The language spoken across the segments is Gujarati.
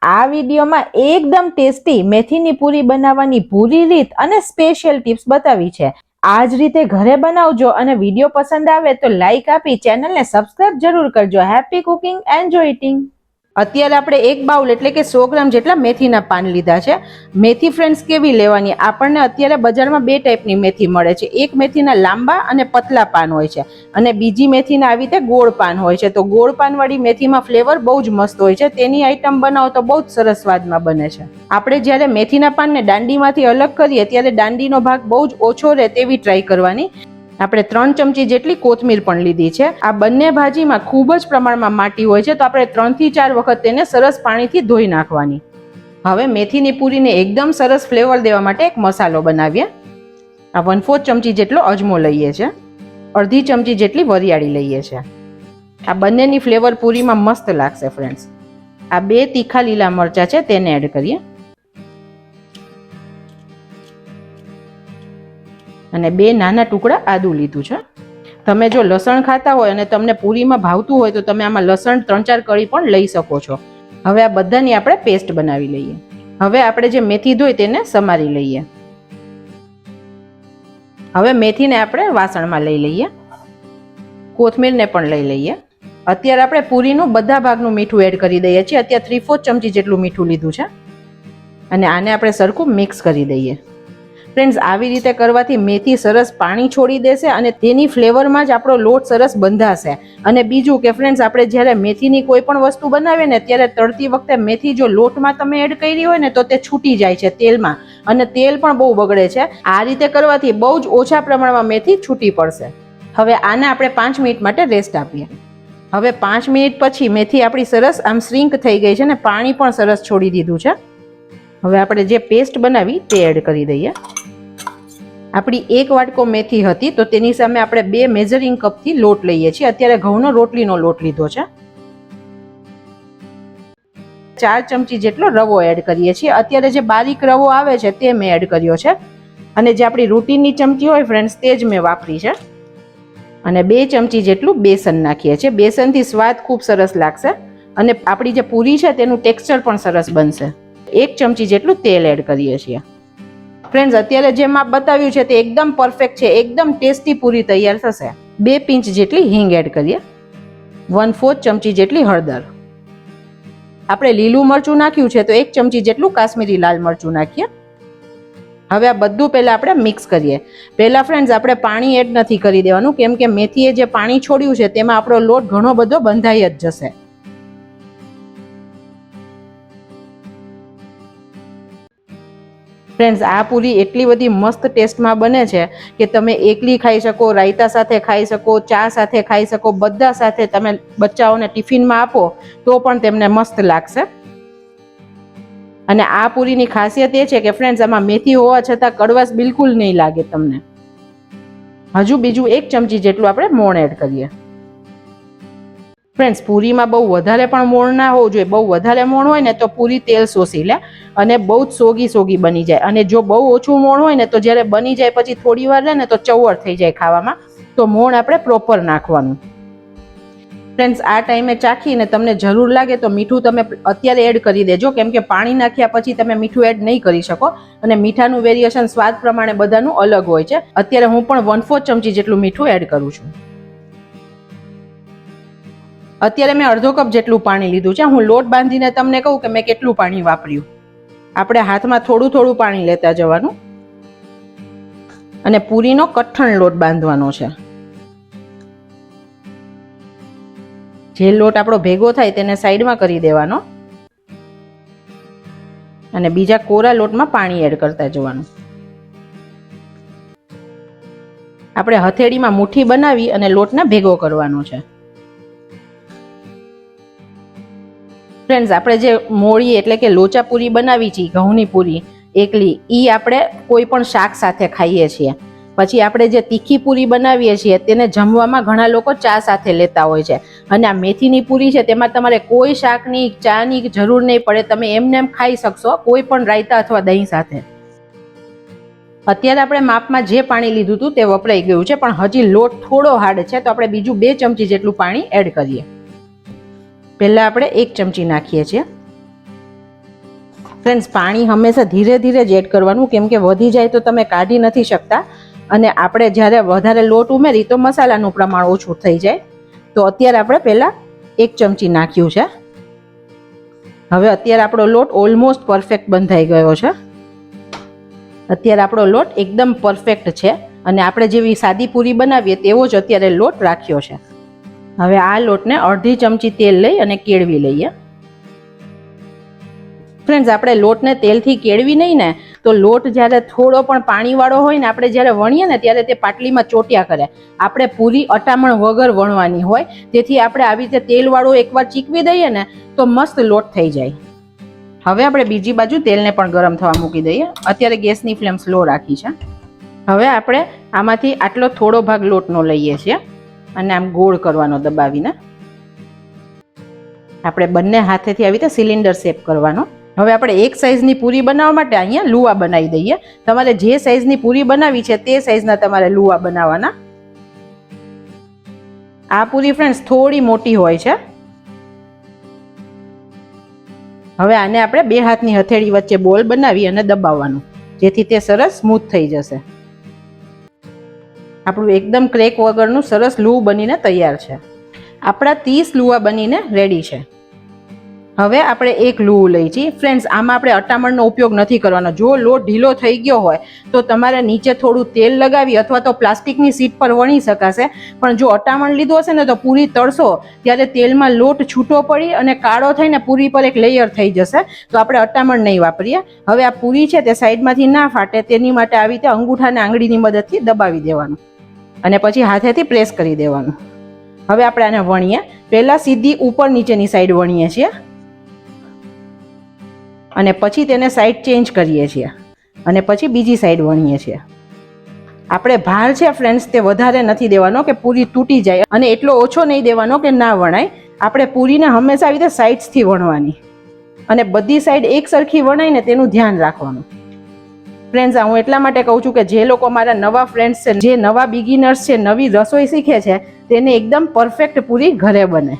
આ વિડીયોમાં એકદમ ટેસ્ટી મેથીની પૂરી બનાવવાની પૂરી રીત અને સ્પેશિયલ ટિપ્સ બતાવી છે. આ જ રીતે ઘરે બનાવજો અને વિડીયો પસંદ આવે તો લાઈક આપી ચેનલને સબસ્ક્રાઇબ જરૂર કરજો. Happy cooking, enjoy eating. અત્યારે આપણે એક બાઉલ એટલે કે 100 ગ્રામ જેટલા મેથીના પાન લીધા છે. મેથી ફ્રેન્ડ્સ કેવી લેવાની? આપણને અત્યારે બજારમાં બે ટાઈપની મેથી મળે છે. એક મેથીના લાંબા અને પતલા પાન હોય છે અને બીજી મેથીના આવી રીતે ગોળ પાન હોય છે. તો ગોળ પાનવાળી મેથીમાં ફ્લેવર બહુ જ મસ્ત હોય છે. તેની આઈટમ બનાવો તો બહુ જ સરસ સ્વાદમાં બને છે. આપણે જ્યારે મેથીના પાનને દાંડીમાંથી અલગ કરીએ ત્યારે દાંડીનો ભાગ બહુ જ ઓછો રહે તેવી ટ્રાય કરવાની. આપણે 3 ચમચી જેટલી કોથમીર પણ લીધી છે. આ બંને ભાજીમાં ખૂબ જ પ્રમાણમાં માટી હોય છે, તો આપણે 3 થી 4 વખત તેને સરસ પાણીથી ધોઈ નાખવાની. હવે મેથીની પૂરીને એકદમ સરસ ફ્લેવર દેવા માટે એક મસાલો બનાવીએ. આ 1/4 ચમચી જેટલો અજમો લઈએ છે, અડધી ચમચી જેટલી વરિયાળી લઈએ છે. આ બંનેની ફ્લેવર પૂરીમાં મસ્ત લાગશે ફ્રેન્ડ્સ. આ 2 તીખા લીલા મરચા છે તેને એડ કરીએ અને 2 નાના ટુકડા આદુ લીધું છે. તમે જો લસણ ખાતા હોય અને તમને પૂરીમાં ભાવતું હોય તો તમે આમાં લસણ 3-4 કળી પણ લઈ શકો છો. હવે આ બધાની આપણે પેસ્ટ બનાવી લઈએ. હવે આપણે જે મેથી ધોઈ તેને સમારી લઈએ. હવે મેથીને આપણે વાસણમાં લઈ લઈએ, કોથમીરને પણ લઈ લઈએ. અત્યારે આપણે પૂરીનું બધા ભાગનું મીઠું એડ કરી દઈએ છીએ. અત્યારે 3/4 ચમચી જેટલું મીઠું લીધું છે અને આને આપણે સરખું મિક્સ કરી દઈએ. ફ્રેન્ડ્સ, આવી રીતે કરવાથી મેથી સરસ પાણી છોડી દેશે અને તેની ફ્લેવરમાં જ આપણો લોટ સરસ બંધાશે. અને બીજું કે ફ્રેન્ડ્સ, આપણે જ્યારે મેથીની કોઈ પણ વસ્તુ બનાવીએ ને ત્યારે તળતી વખતે મેથી જો લોટમાં તમે એડ કરી હોય ને તો તે છૂટી જાય છે તેલમાં અને તેલ પણ બહુ બગડે છે. આ રીતે કરવાથી બહુ જ ઓછા પ્રમાણમાં મેથી છૂટી પડશે. હવે આને આપણે 5 મિનિટ માટે રેસ્ટ આપીએ. હવે 5 મિનિટ પછી મેથી આપણી સરસ આમ શ્રિંક થઈ ગઈ છે ને પાણી પણ સરસ છોડી દીધું છે. હવે આપણે જે પેસ્ટ બનાવી તે એડ કરી દઈએ. આપણી 1 વાટકો મેથી હતી તો તેની સામે આપણે 2 મેઝરિંગ કપથી લોટ લઈએ છીએ. અત્યારે ઘઉંનો રોટલીનો લોટ લીધો છે. 4 ચમચી જેટલો રવો એડ કરીએ છીએ. અત્યારે જે બારીક રવો આવે છે તે મેં એડ કર્યો છે અને જે આપણી રૂટીનની ચમચી હોય ફ્રેન્ડ્સ તે જ મેં વાપરી છે. અને 2 ચમચી જેટલું બેસન નાખીએ છીએ. બેસનથી સ્વાદ ખૂબ સરસ લાગશે અને આપણી જે પૂરી છે તેનું ટેક્સચર પણ સરસ બનશે. 1 ચમચી જેટલું તેલ એડ કરીએ છીએ. ફ્રેન્ડ્સ, અત્યારે જે માપ બતાવ્યું છે તે એકદમ પરફેક્ટ છે. એકદમ ટેસ્ટી પૂરી તૈયાર થશે. 2 પિંચ જેટલી હિંગ એડ કરીએ. 1/4 ચમચી જેટલી હળદર. આપણે લીલું મરચું નાખ્યું છે તો 1 ચમચી જેટલું કાશ્મીરી લાલ મરચું નાખીએ. હવે આ બધું પહેલા આપણે મિક્સ કરીએ. પહેલા ફ્રેન્ડ્સ, આપણે પાણી એડ નથી કરી દેવાનું કેમ કે મેથીએ જે પાણી છોડ્યું છે તેમાં આપણો લોટ ઘણો બધો બંધાઈ જ જશે. ફ્રેન્ડ્સ, આ પૂરી એટલી બધી મસ્ત ટેસ્ટમાં બને છે કે તમે એકલી ખાઈ શકો, રાયતા સાથે ખાઈ શકો, ચા સાથે ખાઈ શકો, બધા સાથે તમે બચ્ચાઓને ટિફિનમાં આપો તો પણ તેમને મસ્ત લાગશે. અને આ પૂરીની ખાસિયત એ છે કે ફ્રેન્ડ્સ, આમાં મેથી હોવા છતાં કડવાશ બિલકુલ નહીં લાગે તમને. હજુ બીજું 1 ચમચી જેટલું આપણે મોણ એડ કરીએ. ફ્રેન્ડ્સ, પૂરીમાં બહુ વધારે પણ મોણ ના હોવું જોઈએ. બહુ વધારે મોણ હોય ને તો પૂરી તેલ શોષી લે અને બહુ જ સોગી બની જાય. અને જો બહુ ઓછું મોણ હોય ને તો જ્યારે બની જાય પછી થોડી વાર રહે ને તો ચવડ થઈ જાય ખાવામાં. તો મોણ આપણે પ્રોપર નાખવાનું. ફ્રેન્ડ્સ, આ ટાઈમે ચાખીને તમને જરૂર લાગે તો મીઠું તમે અત્યારે એડ કરી દેજો કેમ કે પાણી નાખ્યા પછી તમે મીઠું એડ નહીં કરી શકો અને મીઠાનું વેરિએશન સ્વાદ પ્રમાણે બધાનું અલગ હોય છે. અત્યારે હું પણ 1/4 ચમચી જેટલું મીઠું એડ કરું છું. અત્યારે મેં અડધો કપ જેટલું પાણી લીધું છે. હું લોટ બાંધીને તમને કહું કે મેં કેટલું પાણી વાપર્યું. આપણે હાથમાં થોડું થોડું પાણી લેતા જવાનું અને પૂરીનો કઠણ લોટ બાંધવાનો છે. જે લોટ આપણો ભેગો થાય તેને સાઈડમાં કરી દેવાનો અને બીજા કોરા લોટમાં પાણી એડ કરતા જવાનું. આપણે હથેળીમાં મુઠ્ઠી બનાવી અને લોટને ભેગો કરવાનો છે. ફ્રેન્ડ્સ, આપણે જે મોળી એટલે કે લોચા પૂરી બનાવી છે ઘઉંની પૂરી એકલી, એ આપણે કોઈ પણ શાક સાથે ખાઈએ છીએ. પછી આપણે જે તીખી પૂરી બનાવીએ છીએ તેને જમવામાં ઘણા લોકો ચા સાથે લેતા હોય છે. અને આ મેથીની પૂરી છે તેમાં તમારે કોઈ શાકની, ચાની જરૂર નહીં પડે. તમે એમને એમ ખાઈ શકશો કોઈ પણ રાયતા અથવા દહીં સાથે. અત્યારે આપણે માપમાં જે પાણી લીધું હતું તે વપરાઈ ગયું છે પણ હજી લોટ થોડો હાર્ડ છે તો આપણે બીજું 2 ચમચી જેટલું પાણી એડ કરીએ. પહેલા આપણે 1 ચમચી નાખીએ છીએ. ફ્રેન્ડ્સ, પાણી હંમેશા ધીરે ધીરે જ એડ કરવાનું, કેમ કે વધી જાય તો તમે કાઢી નથી શકતા, અને આપણે જ્યારે વધારે લોટ ઉમેરી તો મસાલાનું પ્રમાણ ઓછું થઈ જાય. તો અત્યારે આપણે પહેલાં 1 ચમચી નાખ્યું છે. હવે અત્યારે આપણો લોટ ઓલમોસ્ટ પરફેક્ટ બંધાઈ ગયો છે. અત્યારે આપણો લોટ એકદમ પરફેક્ટ છે, અને આપણે જેવી સાદી પૂરી બનાવીએ તેવો જ અત્યારે લોટ રાખ્યો છે. હવે આ લોટને અડધી ચમચી તેલ લઈ અને કેળવી લઈએ. ફ્રેન્ડ્સ, આપણે લોટને તેલથી કેળવી નહીં ને તો લોટ જ્યારે થોડો પણ પાણીવાળો હોય ને આપણે જ્યારે વણીએ ને ત્યારે તે પાટલીમાં ચોટ્યા કરે. આપણે પૂરી અટામણ વગર વણવાની હોય, તેથી આપણે આવી રીતે તેલવાળો એકવાર ચીકવી દઈએ ને તો મસ્ત લોટ થઈ જાય. હવે આપણે બીજી બાજુ તેલને પણ ગરમ થવા મૂકી દઈએ. અત્યારે ગેસની ફ્લેમ સ્લો રાખી છે. હવે આપણે આમાંથી આટલો થોડો ભાગ લોટનો લઈએ છીએ અને આમ ગોળ કરવાનો દબાવીને. આપણે બંને હાથેથી આવી રીતે સિલિન્ડર શેપ કરવાનો. હવે આપણે એક સાઈઝની પૂરી બનાવવા માટે અહીંયા લુવા બનાવી દઈએ. તમારે જે સાઈઝની પૂરી બનાવી છે તે સાઈઝના તમારે લુવા બનાવવાના. આ પૂરી ફ્રેન્ડ્સ થોડી મોટી હોય છે. હવે આને આપણે 2 હાથની હથેળી વચ્ચે બોલ બનાવી અને દબાવવાનું, જેથી તે સરસ સ્મૂથ થઈ જશે. આપણું એકદમ ક્રેક વગરનું સરસ લુવા બનીને તૈયાર છે. આપણા 30 લુવા બનીને રેડી છે. હવે આપણે એક લુવું લઈ છીએ. ફ્રેન્ડ્સ, આમાં આપણે અટામણનો ઉપયોગ નથી કરવાનો. જો લોટ ઢીલો થઈ ગયો હોય તો તમારે નીચે થોડું તેલ લગાવી અથવા તો પ્લાસ્ટિકની શીટ પર વણી શકાશે. પણ જો અટામણ લીધો હશે ને તો પૂરી તળશો ત્યારે તેલમાં લોટ છૂટો પડી અને કાળો થઈને પૂરી પર એક લેયર થઈ જશે. તો આપણે અટામણ નહીં વાપરીએ. હવે આ પૂરી છે તે સાઈડમાંથી ના ફાટે તેની માટે આવી રીતે અંગૂઠાને આંગળીની મદદથી દબાવી દેવાનું અને પછી હાથેથી પ્રેસ કરી દેવાનું. હવે આપણે આને વણીએ. પહેલાં સીધી ઉપર નીચેની સાઈડ વણીએ છીએ અને પછી તેને સાઈડ ચેન્જ કરીએ છીએ અને પછી બીજી સાઈડ વણીએ છીએ. આપણે ભાર છે ફ્રેન્ડ્સ તે વધારે નથી દેવાનો કે પૂરી તૂટી જાય, અને એટલો ઓછો નહીં દેવાનો કે ના વણાય. આપણે પૂરીને હંમેશા આવી રીતે સાઈડ્સથી વણવાની અને બધી સાઈડ એક સરખી વણાય ને તેનું ધ્યાન રાખવાનું. ફ્રેન્ડ્સ, હું એટલા માટે કહું છું કે જે લોકો મારા નવા ફ્રેન્ડ્સ છે, જે નવા બિગિનર્સ છે, નવી રસોઈ શીખે છે, તેને એકદમ પરફેક્ટ પૂરી ઘરે બને.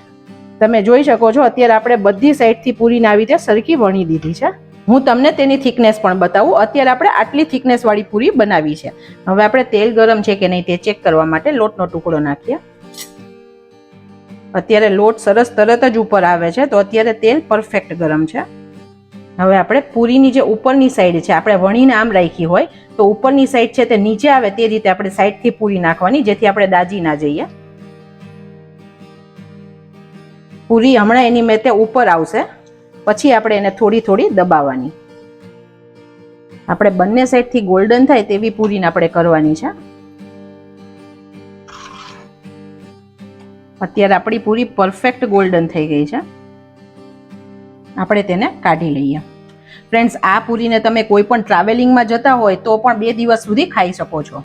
તમે જોઈ શકો છો અત્યારે આપણે બધી સાઈડથી પૂરીને આવી રીતે સરખી વણી દીધી છે. હું તમને તેની થિકનેસ પણ બતાવું. અત્યારે આપણે આટલી થિકનેસવાળી પૂરી બનાવી છે. હવે આપણે તેલ ગરમ છે કે નહીં તે ચેક કરવા માટે લોટનો ટુકડો નાખીએ. અત્યારે લોટ સરસ તરત જ ઉપર આવે છે, તો અત્યારે તેલ પરફેક્ટ ગરમ છે. હવે આપણે પૂરીની જે ઉપરની સાઈડ છે આપણે વણીને આમ રાખી હોય તો ઉપરની સાઈડ છે તે નીચે આવે તે રીતે આપણે સાઈડથી પૂરી નાખવાની, જેથી આપણે દાજી ના જઈએ. પૂરી હમણાં એની મેતે ઉપર આવશે, પછી આપણે એને થોડી થોડી દબાવવાની. આપણે બંને સાઈડથી ગોલ્ડન થાય તેવી પૂરીને આપણે કરવાની છે. અત્યારે આપણી પૂરી પરફેક્ટ ગોલ્ડન થઈ ગઈ છે. આપણે તેને કાઢી લઈએ. ફ્રેન્ડ્સ, આ પૂરીને તમે કોઈ પણ ટ્રાવેલિંગમાં જતા હોય તો પણ 2 દિવસ સુધી ખાઈ શકો છો.